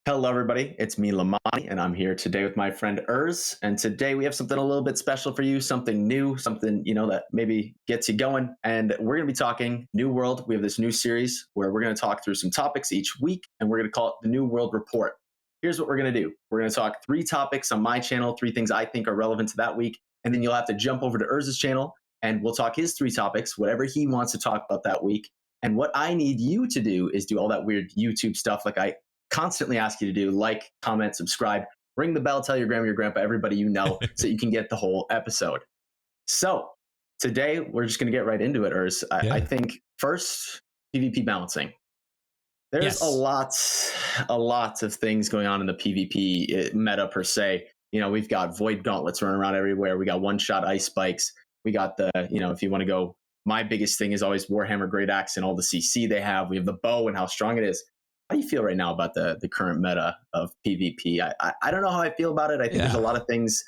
Hello, everybody. It's me, Lemoni, and I'm here today with my friend Urs. And today we have something a little bit special for you, something new, something that maybe gets you going. And we're going to be talking New World. We have this new series where we're going to talk through some topics each week, and we're going to call it the New World Report. Here's what we're going to do. We're going to talk 3 topics on my channel, 3 things I think are relevant to that week, and then you'll have to jump over to Urs's channel, and we'll talk his 3 topics, whatever he wants to talk about that week. And what I need you to do is do all that weird YouTube stuff like I constantly ask you to do: like, comment, subscribe, ring the bell, tell your grandma, your grandpa, everybody you know, so you can get the whole episode. So today we're just going to get right into it, Urs. I think first, PvP balancing. There's a lot of things going on in the PvP meta per se. We've got void gauntlets running around everywhere. We got one-shot ice spikes. We got the, if you want to go, my biggest thing is always Warhammer Great Axe and all the CC they have. We have the bow and how strong it is. How do you feel right now about the current meta of PvP? I don't know how I feel about it. I think there's a lot of things.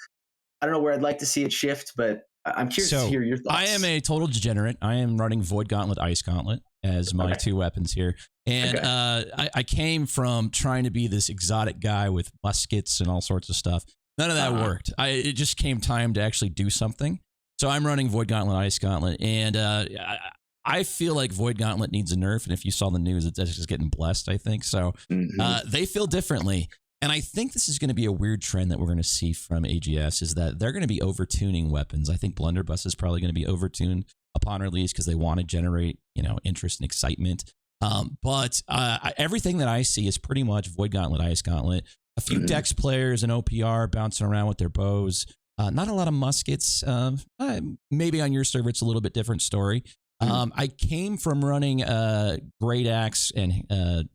I don't know where I'd like to see it shift, but I'm curious to hear your thoughts. I am a total degenerate. I am running Void Gauntlet, Ice Gauntlet as my 2 weapons here. And I came from trying to be this exotic guy with muskets and all sorts of stuff. None of that worked. It just came time to actually do something. So I'm running Void Gauntlet, Ice Gauntlet, and I feel like Void Gauntlet needs a nerf, and if you saw the news, it's just getting blessed, I think. So they feel differently. And I think this is going to be a weird trend that we're going to see from AGS, is that they're going to be overtuning weapons. I think Blunderbuss is probably going to be overtuned upon release because they want to generate, interest and excitement. But everything that I see is pretty much Void Gauntlet, Ice Gauntlet. A few Dex players and OPR bouncing around with their bows. Not a lot of muskets. Maybe on your server, it's a little bit different story. I came from running Great Axe and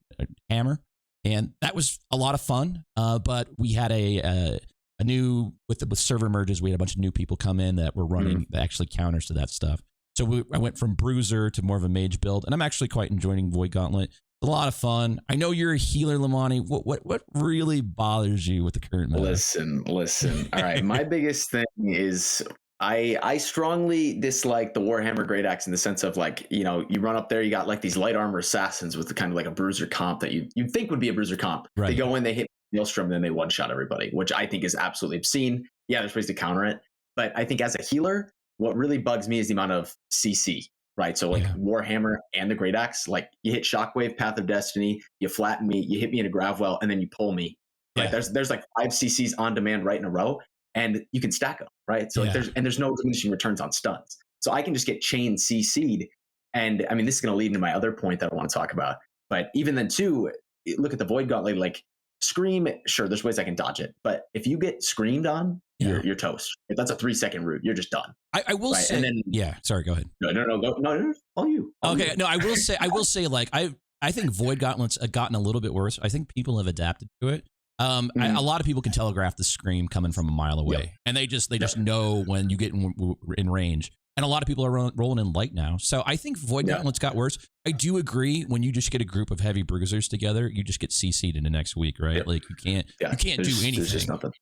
Hammer, and that was a lot of fun. But we had a new, with server merges, we had a bunch of new people come in that were running actually counters to that stuff. So I went from Bruiser to more of a mage build, and I'm actually quite enjoying Void Gauntlet. It's a lot of fun. I know you're a healer, Lemoni. What really bothers you with the current meta? Listen. All right, my biggest thing is I strongly dislike the Warhammer Great Axe in the sense of, like, you run up there, you got like these light armor assassins with the kind of like a bruiser comp that you'd think would be a bruiser comp. Right. They go in, they hit Maelstrom, and then they one-shot everybody, which I think is absolutely obscene. Yeah, there's ways to counter it. But I think as a healer, what really bugs me is the amount of CC, right? So like Warhammer and the Great Axe, like you hit Shockwave, Path of Destiny, you flatten me, you hit me in a Gravwell, and then you pull me. Right? There's like 5 CCs on demand right in a row, and you can stack them, right? So like there's no diminishing returns on stuns. So I can just get chain CC'd. And I mean, this is going to lead into my other point that I want to talk about. But even then too, look at the Void Gauntlet, like Scream, sure, there's ways I can dodge it. But if you get screamed on, you're toast. If that's a 3-second route, you're just done. I will say, and then, sorry, go ahead. No, all you. Okay, no, I will say, like, I think Void Gauntlet's gotten a little bit worse. I think people have adapted to it. A lot of people can telegraph the scream coming from a mile away, and they just know when you get in range. And a lot of people are rolling in light now, so I think Void Gauntlet's got worse. I do agree, when you just get a group of heavy bruisers together, you just get CC'd into next week, right? Like you can't do anything. There's just nothing.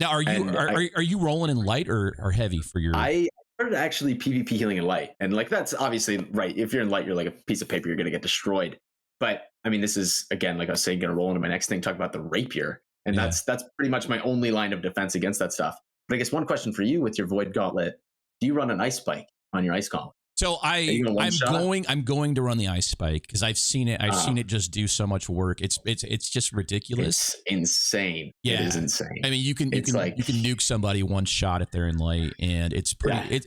Now, are you rolling in light or heavy for your? I started actually PvP healing in light, and like that's obviously right. If you're in light, you're like a piece of paper. You're going to get destroyed. But I mean, this is, again, like I was saying, going to roll into my next thing, talk about the rapier. And that's pretty much my only line of defense against that stuff. But I guess one question for you with your Void Gauntlet: do you run an ice spike on your ice gauntlet? So I'm going to run the ice spike because I've seen it. I've seen it just do so much work. It's just ridiculous. It's insane. Yeah, it is insane. I mean, you can nuke somebody one shot if they're in light, and it's pretty.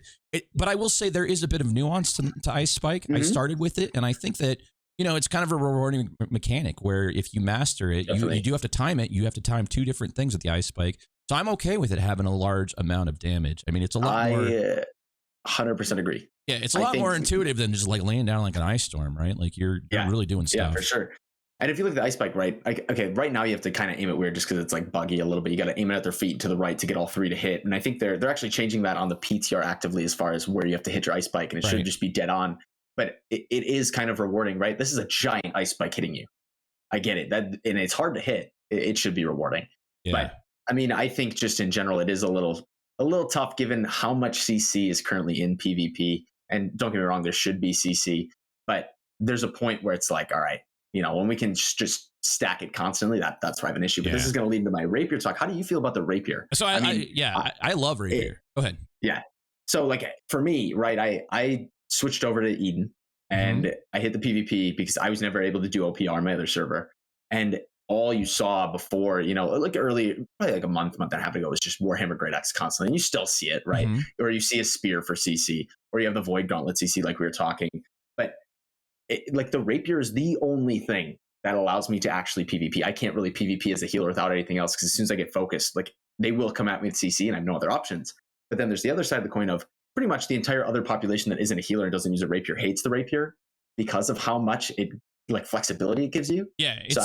But I will say there is a bit of nuance to ice spike. I started with it, and I think that, it's kind of a rewarding mechanic where if you master it, you do have to time it. You have to time 2 different things with the ice spike. So I'm okay with it having a large amount of damage. I mean, it's a lot more. 100% agree. Yeah, it's a lot more intuitive than just like laying down like an ice storm, right? Like you're really doing stuff. Yeah, for sure. And if you look at the ice spike, right? Okay, right now you have to kind of aim it weird just because it's like buggy a little bit. You got to aim it at their feet to the right to get all 3 to hit. And I think they're actually changing that on the PTR actively as far as where you have to hit your ice spike, and it should just be dead on. But it is kind of rewarding, right? This is a giant ice spike hitting you. I get it. And it's hard to hit. It should be rewarding. Yeah. But I mean, I think just in general, it is a little tough given how much CC is currently in PvP. And don't get me wrong, there should be CC, but there's a point where it's like, all right, when we can just stack it constantly, that's where I have an issue. But this is going to lead into my rapier talk. How do you feel about the rapier? So I love rapier. Go ahead. Yeah. So like for me, right, I switched over to Eden and I hit the PvP because I was never able to do OPR on my other server. And all you saw before, like early, probably like a month and a half ago, was just Warhammer Great Axe constantly. And you still see it, right? Or you see a spear for CC, or you have the Void Gauntlet CC like we were talking. But like the rapier is the only thing that allows me to actually PvP. I can't really PvP as a healer without anything else, because as soon as I get focused, like they will come at me with CC and I have no other options. But then there's the other side of the coin of pretty much the entire other population that isn't a healer and doesn't use a rapier hates the rapier because of how much it like flexibility it gives you. Yeah, it's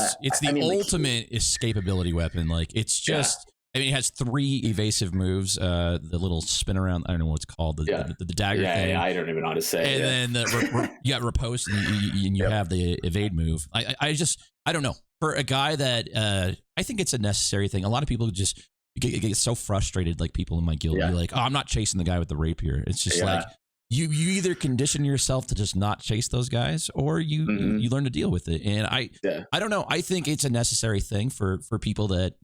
the ultimate escapability weapon. Like it's just, it has 3 evasive moves. The little spin around, I don't know what it's called, the dagger thing. Yeah, I don't even know how to say. And then you got riposte, and you have the evade move. I don't know. For a guy that I think it's a necessary thing. A lot of people just get so frustrated, like people in my guild be like, oh, I'm not chasing the guy with the rapier. It's just like you either condition yourself to just not chase those guys, or you learn to deal with it. And I don't know. I think it's a necessary thing for people that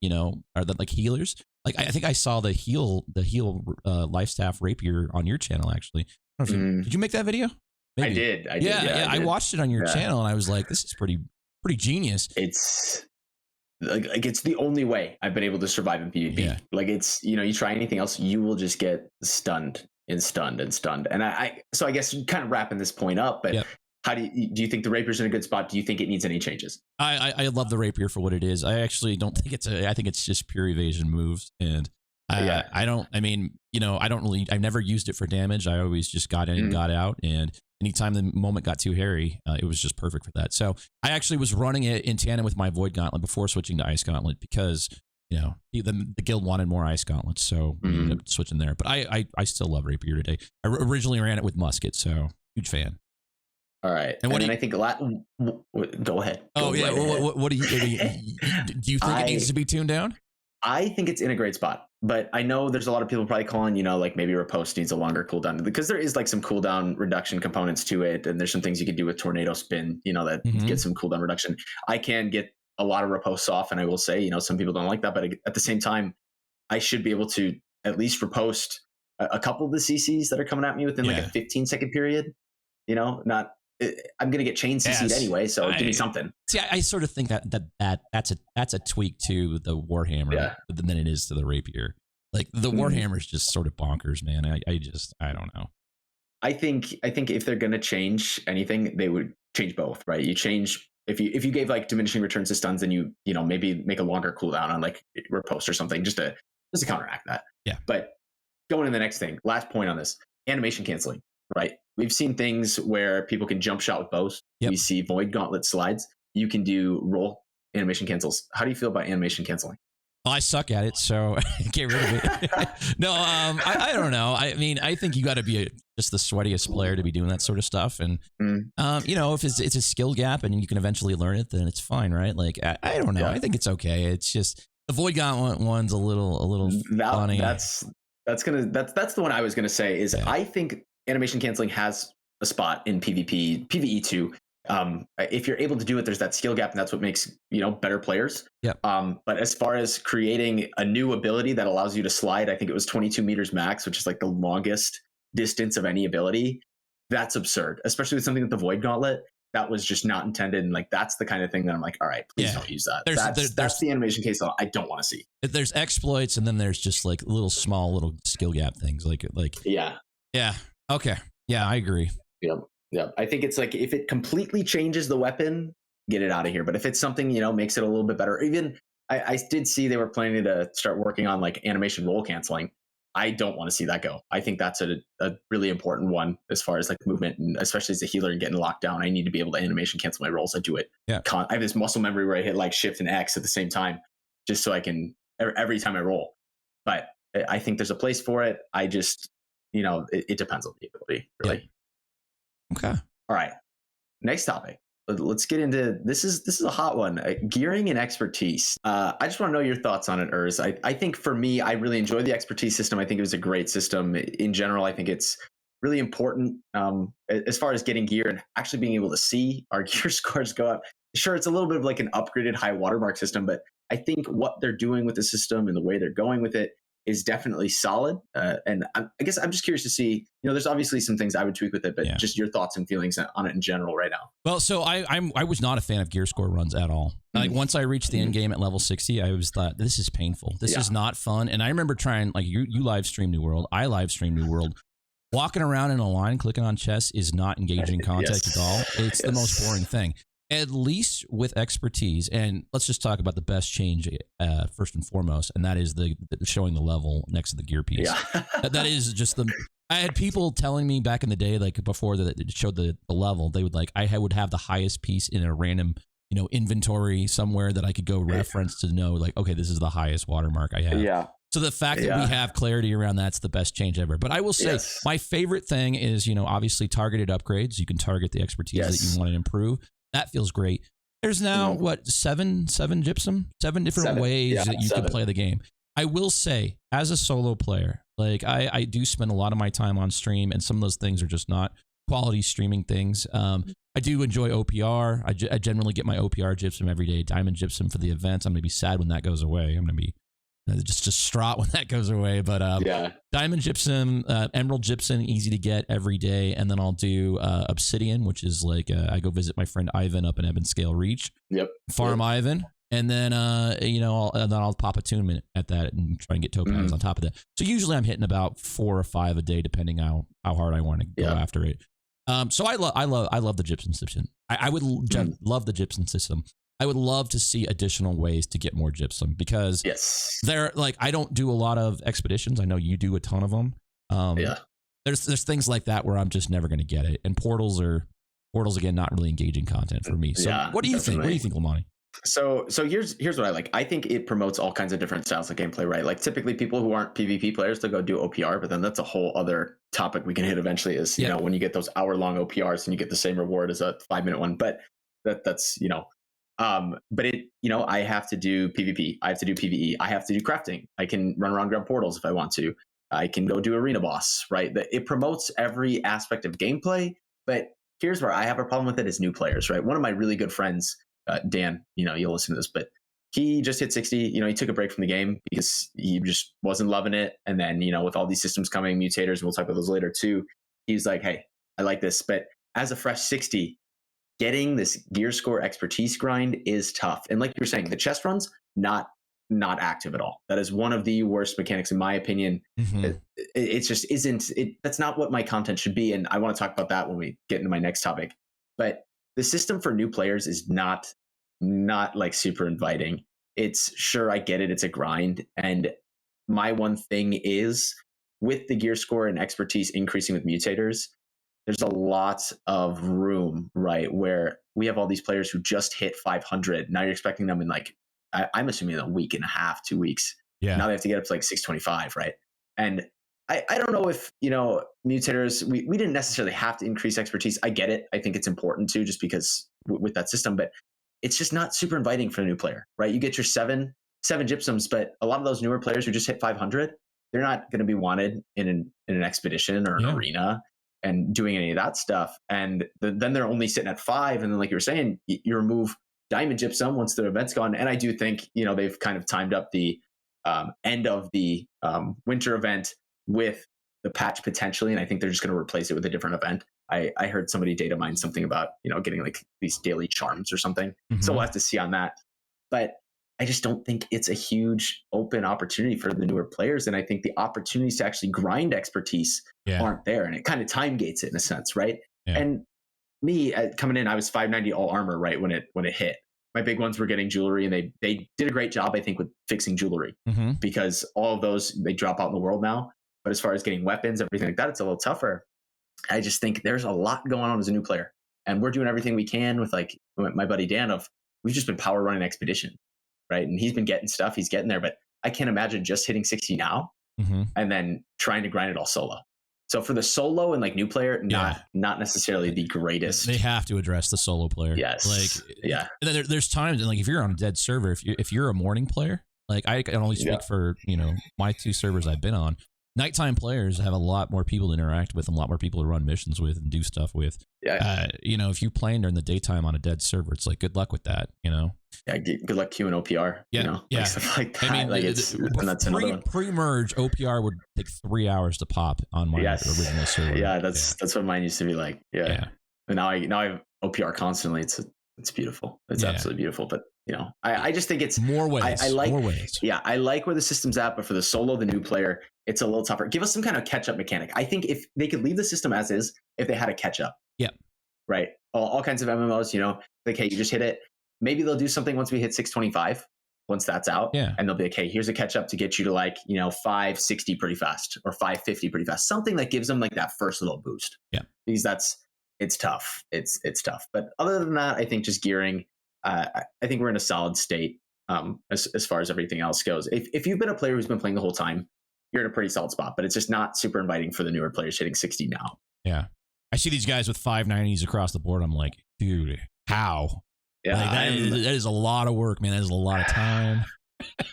are like healers. Like I think I saw the heal life staff rapier on your channel actually. I don't know if did you make that video? Maybe. I did. I watched it on your channel and I was like, this is pretty genius. It's like it's the only way I've been able to survive in PvP. Yeah. Like it's you try anything else, you will just get stunned. And so I guess kind of wrapping this point up, but how do you think the rapier's in a good spot? Do you think it needs any changes? I love the rapier for what it is. I actually don't think I think it's just pure evasion moves. And I've never used it for damage. I always just got in and got out. And anytime the moment got too hairy, it was just perfect for that. So I actually was running it in tandem with my Void Gauntlet before switching to Ice Gauntlet, because the guild wanted more Ice Gauntlets, so we ended up switching there. But I still love rapier today. I originally ran it with musket, so huge fan. All right, and I think go ahead. What do you do? You think it needs to be tuned down? I think it's in a great spot, but I know there's a lot of people probably calling, like maybe riposte needs a longer cooldown, because there is like some cooldown reduction components to it, and there's some things you can do with tornado spin, that get some cooldown reduction. I can get a lot of riposte off, and I will say, some people don't like that, but at the same time, I should be able to at least riposte a couple of the CCs that are coming at me within like a 15-second period. Not I'm gonna get chain CC'd anyway, so give me something. See, I sort of think that's a tweak to the Warhammer than it is to the rapier. Like the Warhammer is just sort of bonkers, man. I don't know. I think if they're gonna change anything, they would change both, right? You change. If you gave like diminishing returns to stuns, then you maybe make a longer cooldown on like riposte or something just to counteract that. Yeah. But going to the next thing, last point on this, animation canceling, right? We've seen things where people can jump shot with bows. We see Void Gauntlet slides. You can do roll animation cancels. How do you feel about animation canceling? Well, I suck at it, so get rid of it. No, I don't know. I mean, I think you got to be just the sweatiest player to be doing that sort of stuff. And, if it's a skill gap and you can eventually learn it, then it's fine, right? Like, I don't know. I think it's okay. It's just the Void Gauntlet one's a little funny. That's the one I was going to say is I think animation canceling has a spot in PvE too. If you're able to do it, there's that skill gap, and that's what makes better players. But as far as creating a new ability that allows you to slide, I think it was 22 meters max, which is like the longest distance of any ability. That's absurd, especially with something with the Void Gauntlet. That was just not intended, and like that's the kind of thing that I'm like, all right, please don't use that. That's the animation case I don't want to see. There's exploits, and then there's just like little skill gap things, like okay, I agree. Yeah, I think it's like if it completely changes the weapon, get it out of here. But if it's something, makes it a little bit better, even I did see they were planning to start working on like animation roll canceling. I don't want to see that go. I think that's a really important one as far as like movement, and especially as a healer and getting locked down. I need to be able to animation cancel my rolls. I do it. I have this muscle memory where I hit like Shift and X at the same time, just so I can every time I roll. But I think there's a place for it. I just, it depends on the ability, really. Yeah. Okay. All right. Next topic. Let's get into this. Is a hot one. Gearing and expertise. I just want to know your thoughts on it, Urs. I think for me, I really enjoy the expertise system. I think it was a great system in general. I think it's really important as far as getting gear and actually being able to see our gear scores go up. sure, it's a little bit of like an upgraded high watermark system, but I think what they're doing with the system and the way they're going with it is definitely solid. And I guess I'm just curious to see, there's obviously some things I would tweak with it, but just your thoughts and feelings on it in general right now. Well, so I was not a fan of gear score runs at all. Like once I reached the end game at level 60, I was thought, this is painful. This is not fun. And I remember trying, like you live stream New World. I live stream New World. Walking around in a line, clicking on chests is not engaging content at all. It's the most boring thing. At least with expertise, and let's just talk about the best change first and foremost, and that is the showing the level next to the gear piece. Yeah. That is just I had people telling me back in the day, like before that it showed the level, they would I would have the highest piece in a random inventory somewhere that I could go reference to know like, okay, this is the highest watermark I have. Yeah. So the fact that we have clarity around that's the best change ever. But I will say my favorite thing is, obviously targeted upgrades. You can target the expertise that you want to improve. That feels great. There's now seven gypsum, seven different ways that you can play the game. I will say, as a solo player, like I do spend a lot of my time on stream, and some of those things are just not quality streaming things. I do enjoy OPR. I generally get my OPR gypsum every day, diamond gypsum for the events. I'm gonna be sad when that goes away. I'm gonna be just distraught when that goes away. But diamond gypsum, emerald gypsum, easy to get every day. And then I'll do obsidian, which is like I go visit my friend Ivan up in Ebonscale Reach. Yep. Farm Ivan. And then, I'll pop attunement at that and try and get topaz on top of that. So usually I'm hitting about 4 or 5 a day, depending how hard I want to go after it. So I love the gypsum system. I would love the gypsum system. I would love to see additional ways to get more gypsum because they're like, I don't do a lot of expeditions. I know you do a ton of them. There's things like that where I'm just never going to get it. And portals again, not really engaging content for me. So what do you think? What do you think, Lemoni? So here's what I like. I think it promotes all kinds of different styles of gameplay, right? Like typically people who aren't PvP players, they'll go do OPR, but then that's a whole other topic we can hit eventually is, when you get those hour-long OPRs and you get the same reward as a 5-minute one. But that's but I have to do PvP. I have to do PvE. I have to do crafting. I can run around grab portals if I want to. I can go do arena boss, right? It promotes every aspect of gameplay. But here's where I have a problem with it is new players, right? One of my really good friends, Dan, you'll listen to this, but he just hit 60. He took a break from the game because he just wasn't loving it. And then, with all these systems coming, mutators, and we'll talk about those later too, he's like, hey, I like this. But as a fresh 60, getting this gear score expertise grind is tough. And like you're saying, the chest runs, not active at all. That is one of the worst mechanics, in my opinion. It just isn't, that's not what my content should be. And I want to talk about that when we get into my next topic. But the system for new players is not like super inviting. It's sure, I get it. It's a grind. And my one thing is with the gear score and expertise increasing with mutators, there's a lot of room, right? Where we have all these players who just hit 500. Now you're expecting them in I'm assuming a week and a half, 2 weeks. Yeah. Now they have to get up to 625, right? And I don't know if, mutators, we didn't necessarily have to increase expertise. I get it. I think it's important too, just because with that system, but it's just not super inviting for a new player, right? You get your seven gypsums, but a lot of those newer players who just hit 500, they're not going to be wanted in an expedition or an arena and doing any of that stuff. And then they're only sitting at 5. And then like you were saying, you remove diamond gypsum once the event's gone. And I do think, they've kind of timed up the end of the winter event with the patch potentially. And I think they're just going to replace it with a different event. I heard somebody data mine something about, getting these daily charms or something. So we'll have to see on that. But I just don't think it's a huge open opportunity for the newer players. And I think the opportunities to actually grind expertise aren't there. And it kind of time gates it in a sense, right? Yeah. And me coming in, I was 590 all armor, right? When it hit. My big ones were getting jewelry, and they did a great job, I think, with fixing jewelry because all of those, they drop out in the world now. But as far as getting weapons, everything like that, it's a little tougher. I just think there's a lot going on as a new player. And we're doing everything we can with my buddy Dan we've just been power running expedition. Right. And he's been getting stuff. He's getting there. But I can't imagine just hitting 60 now and then trying to grind it all solo. So for the solo and new player, not necessarily the greatest. They have to address the solo player. Yes. And then there's times, and if you're on a dead server, if you're a morning player, I can only speak for, my 2 servers I've been on. nighttime players have a lot more people to interact with and a lot more people to run missions with and do stuff with. Yeah. If you playing during the daytime on a dead server, it's like good luck with that. Yeah. Good luck queuing OPR. Yeah. Like stuff like that. I mean, like and that's another one. Pre-merge OPR would take 3 hours to pop on my original server. Yeah, that's what mine used to be like. Yeah. And now I have OPR constantly. It's beautiful. It's absolutely beautiful. But I just think it's more ways. I like more ways. Yeah, I like where the system's at, but for the solo, the new player, it's a little tougher. Give us some kind of catch up mechanic. I think if they could leave the system as is, if they had a catch up. Yeah. Right. All kinds of MMOs, like, hey, you just hit it. Maybe they'll do something once we hit 625, once that's out. Yeah. And they'll be like, hey, here's a catch up to get you to 560 pretty fast or 550 pretty fast. Something that gives them like that first little boost. Yeah. Because it's tough. It's tough. But other than that, I think just gearing, I think we're in a solid state as far as everything else goes. If you've been a player who's been playing the whole time, you're in a pretty solid spot, but it's just not super inviting for the newer players hitting 60 now. Yeah. I see these guys with 590s across the board. I'm like, dude, how? Yeah, that is a lot of work, man. That is a lot of time.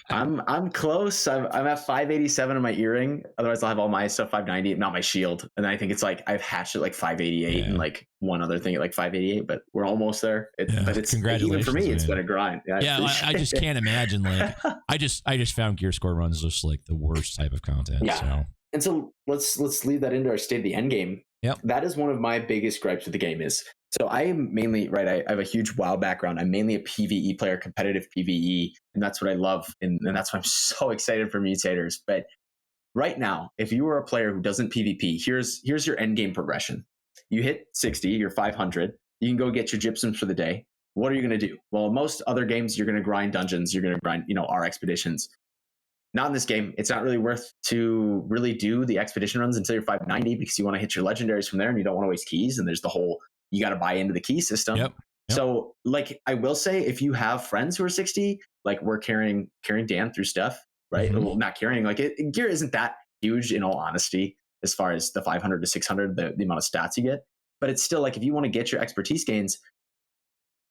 I'm close. I'm at 587 on my earring. Otherwise, I'll have all my stuff 590, not my shield. And I think it's like I've hatched it 588 and one other thing at 588. But we're almost there. But it's congratulations, even for me. Man. It's been a grind. I just can't imagine. I just found gear score runs just like the worst type of content. Yeah. So. And so let's leave that into our state of the end game. Yep. That is one of my biggest gripes with the game is. So I am mainly, I have a huge WoW background. I'm mainly a PVE player, competitive PVE, and that's what I love. And that's why I'm so excited for mutators. But right now, if you are a player who doesn't PvP, here's your end game progression. You hit 60, you're 500. You can go get your gypsums for the day. What are you going to do? Well, in most other games, you're going to grind dungeons. You're going to grind, our expeditions. Not in this game. It's not really worth to really do the expedition runs until you're 590 because you want to hit your legendaries from there and you don't want to waste keys. And there's the whole, you got to buy into the key system. Yep. So I will say, if you have friends who are 60, we're carrying Dan through stuff, right? Mm-hmm. Well, not carrying, gear isn't that huge in all honesty, as far as the 500 to 600, the amount of stats you get. But it's still if you want to get your expertise gains,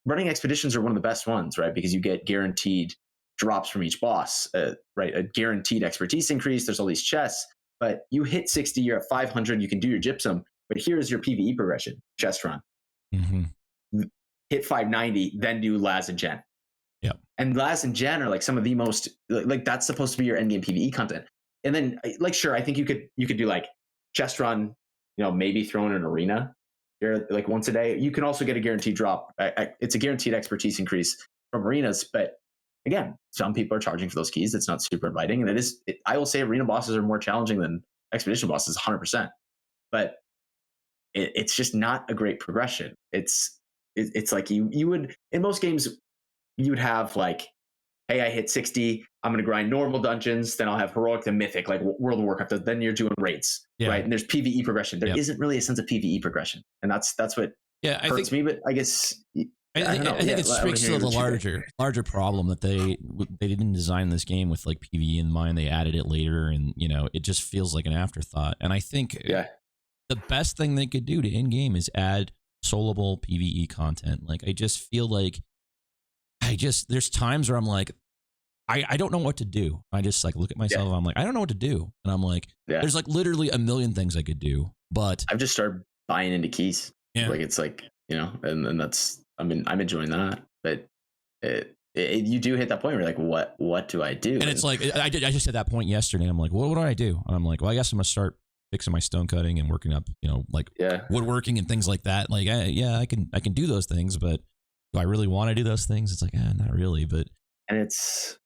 running expeditions are one of the best ones, right? Because you get guaranteed drops from each boss, right? A guaranteed expertise increase. There's all these chests, but you hit 60, you're at 500, you can do your gypsum. But here's your PvE progression: chest run, hit 590, then do Laz and Gen. Yeah, and Laz and Gen are some of the most that's supposed to be your endgame PvE content. And then sure, I think you could do chest run, maybe throw in an arena here once a day. You can also get a guaranteed drop. It's a guaranteed expertise increase from arenas, but again, some people are charging for those keys. It's not super inviting. And I will say arena bosses are more challenging than expedition bosses, 100%. But it's just not a great progression. It's you would, in most games, you would have hey, I hit 60, I'm going to grind normal dungeons, then I'll have heroic, then mythic, World of Warcraft, then you're doing raids, right? And there's PvE progression. There isn't really a sense of PvE progression. And that's what hurts me, but I guess... I think it speaks to the larger problem that they didn't design this game with PvE in mind. They added it later, and it just feels like an afterthought. And I think the best thing they could do to in game is add soloable PvE content. I just feel there's times where I'm I don't know what to do. I just look at myself. I'm I don't know what to do, and I'm there's literally a million things I could do, but I've just started buying into keys. Yeah, it's and that's. I'm enjoying that, but you do hit that point where what do I do? And it's I just hit that point yesterday. I'm what do I do? And I'm well, I guess I'm gonna start fixing my stone cutting and working up, woodworking and things like that. I can do those things, but do I really want to do those things? It's not really. But and it's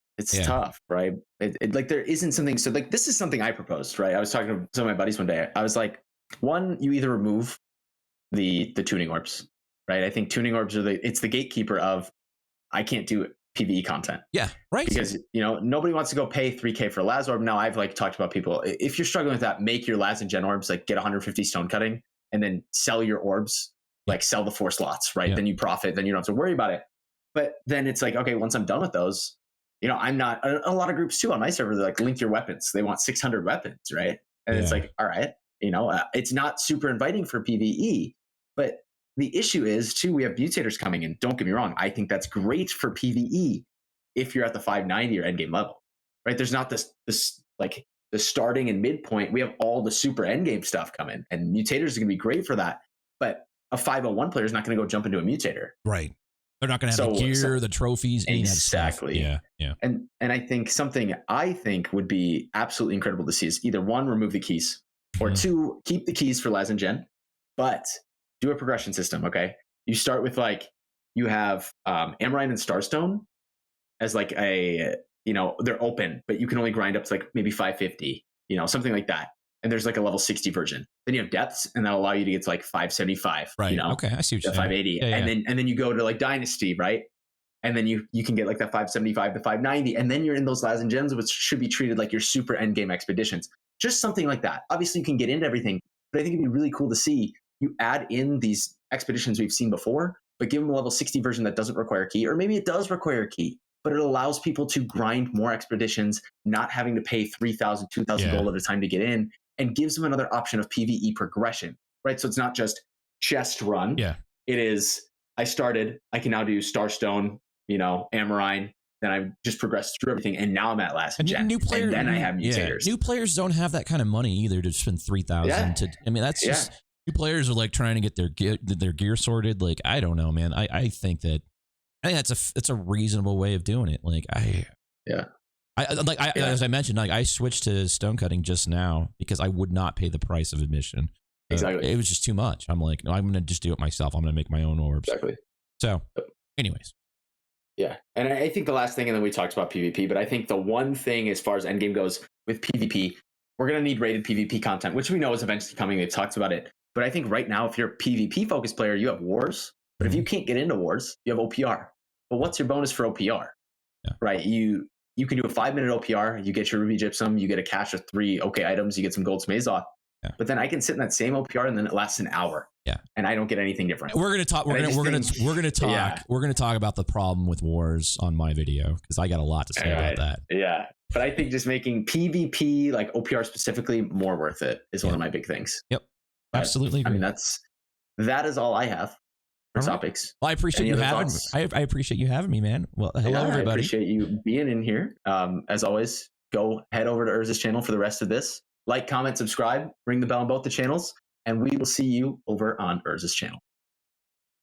tough, right? There isn't something. So this is something I proposed, right? I was talking to some of my buddies one day. I was one, you either remove the tuning orbs. Right, I think tuning orbs are it's the gatekeeper of I can't do PvE content. Yeah, right. Because nobody wants to go pay 3K for a Laz orb. Now I've talked about people. If you're struggling with that, make your Laz and Gen orbs get 150 stone cutting and then sell your orbs. Sell the 4 slots, right? Yeah. Then you profit. Then you don't have to worry about it. But then it's okay, once I'm done with those, I'm not. A lot of groups too on my server. They're link your weapons. They want 600 weapons, right? And it's all right, it's not super inviting for PvE, but the issue is, too, we have mutators coming in. Don't get me wrong. I think that's great for PvE if you're at the 590 or endgame level, right? There's not this the starting and midpoint, we have all the super endgame stuff coming, and mutators are going to be great for that. But a 501 player is not going to go jump into a mutator. Right. They're not going to have the gear, the trophies, any of that stuff. Exactly. Yeah. And I think something I think would be absolutely incredible to see is either one, remove the keys, or two, keep the keys for Laz and Gen, but do a progression system. Okay. You start with like, you have Amrine and Starstone as like a, they're open, but you can only grind up to like maybe 550, something like that. And there's like a level 60 version. Then you have depths, and that'll allow you to get to like 575. Right. Okay. I see what you're saying. 580. And then you go to like Dynasty, right? And then you can get like that 575 to 590. And then you're in those Laz and Gens, which should be treated like your super endgame expeditions. Just something like that. Obviously, you can get into everything, but I think it'd be really cool to see you add in these expeditions we've seen before, but give them a level 60 version that doesn't require a key, or maybe it does require a key, but it allows people to grind more expeditions, not having to pay 3,000, 2,000 gold at a time to get in, and gives them another option of PVE progression, right? So it's not just chest run. Yeah. It is, I can now do Starstone, Amarine, then I just progressed through everything, and now I'm at last gen. New players, and then I have mutators. New players don't have that kind of money either to spend 3,000 to. I mean, that's just new players are like trying to get their gear sorted. Like, I don't know, man. I think that's a reasonable way of doing it. Like as I mentioned, like I switched to stonecutting just now because I would not pay the price of admission. Exactly. It was just too much. I'm like, no, I'm going to just do it myself. I'm going to make my own orbs. Exactly. So, anyways. Yeah. And I think the last thing, and then we talked about PvP, but I think the one thing as far as endgame goes with PvP, we're going to need rated PvP content, which we know is eventually coming. They've talked about it. But I think right now, if you're a PvP focused player, you have wars. But if you can't get into wars, you have OPR. But what's your bonus for OPR? Yeah. Right? You can do a 5-minute OPR, you get your Ruby Gypsum, you get a cache of 3 OK items, you get some gold Smazoth. Yeah. But then I can sit in that same OPR and then it lasts an hour. Yeah. And I don't get anything different. We're gonna talk. We're gonna talk about the problem with wars on my video because I got a lot to say about that. Yeah. But I think just making PvP like OPR specifically more worth it is one of my big things. Yep. But, absolutely agree. I mean that is all I have for topics. Well, I appreciate you having me. I appreciate you having me, man. Well, hello everybody. I appreciate you being in here. As always, go head over to Urz's channel for the rest of this. Like, comment, subscribe, ring the bell on both the channels, and we will see you over on Urz's channel.